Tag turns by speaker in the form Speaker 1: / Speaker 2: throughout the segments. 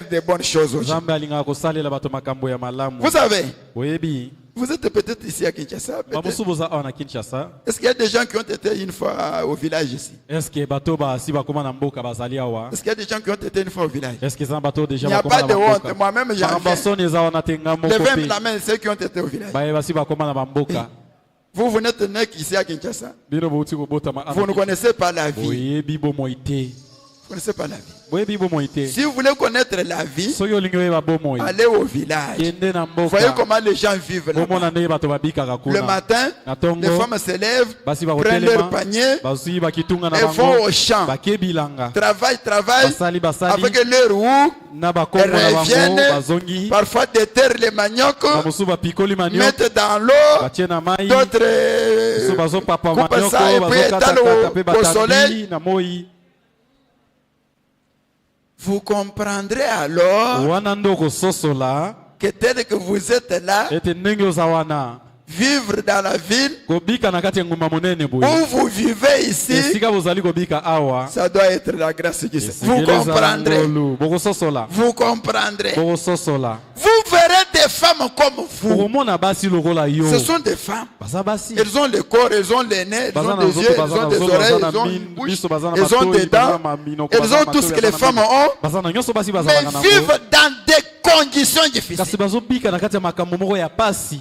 Speaker 1: des bonnes choses aujourd'hui. Vous savez, vous êtes peut-être ici à Kinshasa. Est-ce qu'il y a des gens qui ont été une fois au village ici? Est-ce qu'il y a des gens qui ont été une fois au village? Il n'y a pas de honte. Moi-même, j'en fais. Levez la main ceux qui ont été au village. Vous n'êtes né ici à Kinshasa. Vous ne connaissez pas la vie. Vous ne connaissez pas la vie. Si vous voulez connaître la vie, allez au village. Voyez comment les gens vivent là-bas. Le matin, les femmes se lèvent, prennent leur panier et vont au champ. Travaillent avec leur roue. Elles reviennent, parfois déterrent les maniocs, mettent dans l'eau, d'autres coupent ça et puis étalent au soleil. Vous comprendrez alors que tel que vous êtes là, vivre dans la ville où vous vivez ici, ça doit être la grâce du Seigneur. Vous comprendrez. Vous comprendrez. Vous verrez des femmes comme vous. Ce sont des femmes. Elles ont le corps, elles ont les nez, elles ont des yeux, elles ont des oreilles, elles ont une bouche, elles ont des dents. Elles ont tout ce que les femmes ont. Mais vivent dans des conditions difficiles.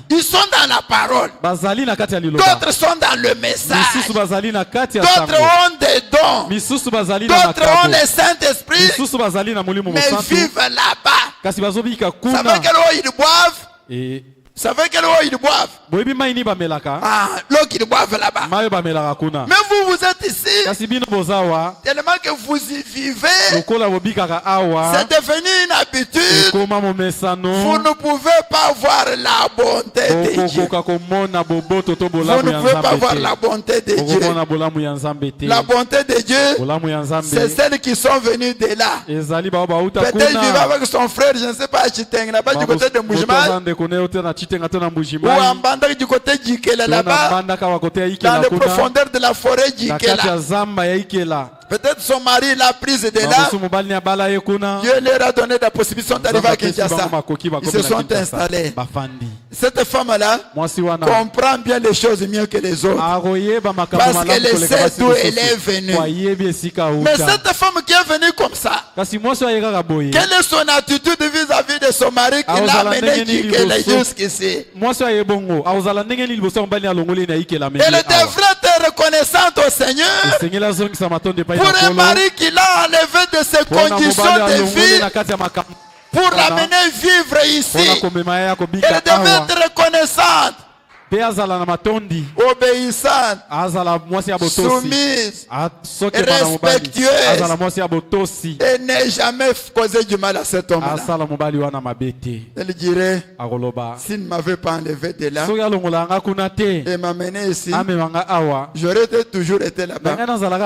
Speaker 1: Ils sont dans la parole. D'autres sont dans le message. D'autres ont des dons. D'autres ont le Saint-Esprit. Mais vivent là-bas. Ça veut dire qu'ils boivent. Ça veut dire qu'ils boivent. L'eau qu'ils boivent là-bas. Mais vous êtes ici. Tellement que vous y vivez. C'est devenu une habitude. Vous ne pouvez pas voir la bonté de Dieu. Vous ne pouvez pas voir la bonté de Dieu. La bonté de Dieu, c'est celles qui sont venues de là. Peut-être qu'il vivait avec son frère, je ne sais pas, à Chiteng, là-bas du côté de Moujimal. Ou en Bandar du côté d'Ikela là-bas, dans les profondeurs de la forêt d'Ikela. Peut-être son mari l'a prise de là. Dieu leur a donné la possibilité d'arriver à Kinshasa. Ils se sont installés. Cette femme-là comprend bien les choses mieux que les autres. Parce qu'elle sait d'où elle est venue. Mais cette femme qui est venue comme ça, quelle est son attitude vis-à-vis de son mari qui l'a amené jusqu'ici? Elle devrait être reconnaissante au Seigneur pour un mari qui l'a enlevé de ses conditions de vie pour l'amener vivre ici. Elle devait être reconnaissante, obéissante, soumise, respectueuse, et n'est jamais causé du mal à cet homme-là. Elle dirait, s'il ne m'avait pas enlevé de là et m'amené ici, j'aurais toujours été là-bas.